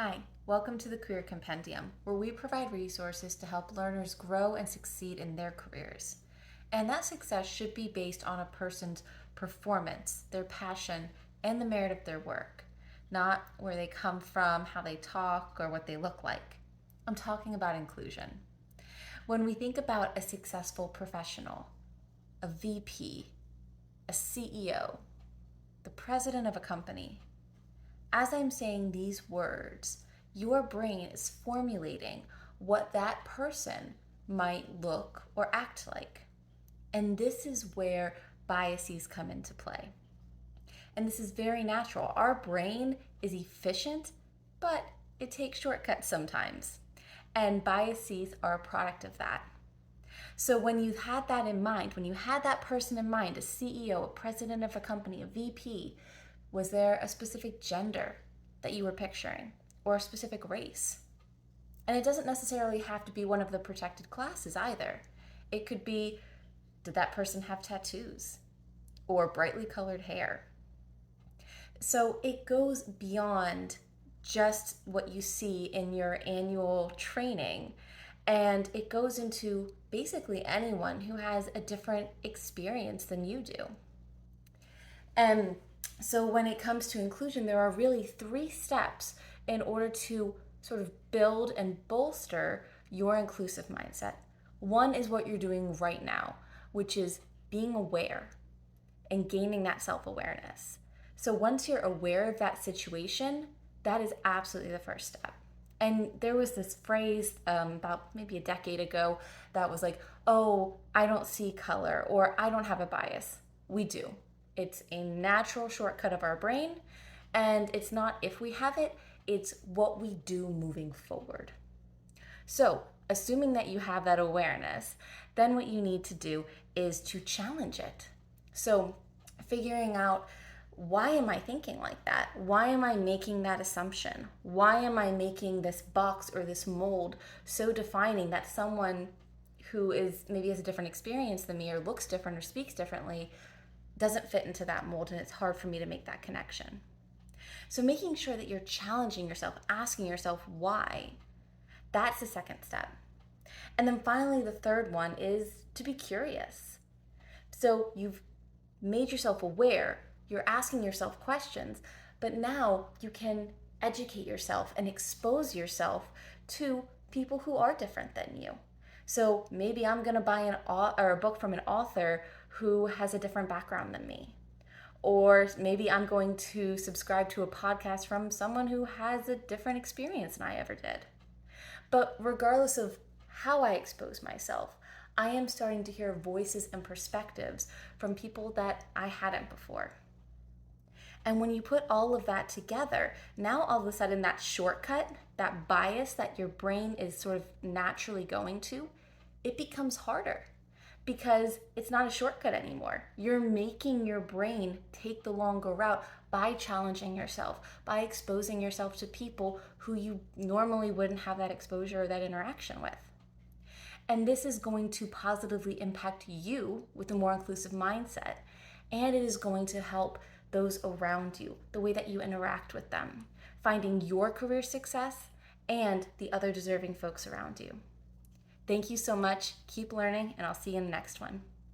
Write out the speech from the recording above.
Hi, welcome to the Career Compendium, where we provide resources to help learners grow and succeed in their careers. And that success should be based on a person's performance, their passion, and the merit of their work, not where they come from, how they talk, or what they look like. I'm talking about inclusion. When we think about a successful professional, a VP, a CEO, the president of a company, as I'm saying these words, your brain is formulating what that person might look or act like. And this is where biases come into play. And this is very natural. Our brain is efficient, but it takes shortcuts sometimes. And biases are a product of that. So when you had that in mind, when you had that person in mind, a CEO, a president of a company, a VP, was there a specific gender that you were picturing or a specific race? And it doesn't necessarily have to be one of the protected classes either. It could be, did that person have tattoos or brightly colored hair? So it goes beyond just what you see in your annual training, and it goes into basically anyone who has a different experience than you do. And so when it comes to inclusion, there are really 3 steps in order to sort of build and bolster your inclusive mindset. One is what you're doing right now, which is being aware and gaining that self-awareness. So once you're aware of that situation, that is absolutely the first step. And there was this phrase about maybe a decade ago that was like, oh, I don't see color, or I don't have a bias. We do. It's a natural shortcut of our brain, and it's not if we have it, it's what we do moving forward. So, assuming that you have that awareness, then what you need to do is to challenge it. So, figuring out, why am I thinking like that? Why am I making that assumption? Why am I making this box or this mold so defining that someone who is maybe has a different experience than me or looks different or speaks differently doesn't fit into that mold, and it's hard for me to make that connection? So making sure that you're challenging yourself, asking yourself why, that's the second step. And then finally, the third one is to be curious. So you've made yourself aware, you're asking yourself questions, but now you can educate yourself and expose yourself to people who are different than you. So maybe I'm going to buy a book from an author who has a different background than me. Or maybe I'm going to subscribe to a podcast from someone who has a different experience than I ever did. But regardless of how I expose myself, I am starting to hear voices and perspectives from people that I hadn't before. And when you put all of that together, now all of a sudden that shortcut, that bias that your brain is sort of naturally going to, it becomes harder because it's not a shortcut anymore. You're making your brain take the longer route by challenging yourself, by exposing yourself to people who you normally wouldn't have that exposure or that interaction with. And this is going to positively impact you with a more inclusive mindset. And it is going to help those around you, the way that you interact with them, finding your career success and the other deserving folks around you. Thank you so much. Keep learning, and I'll see you in the next one.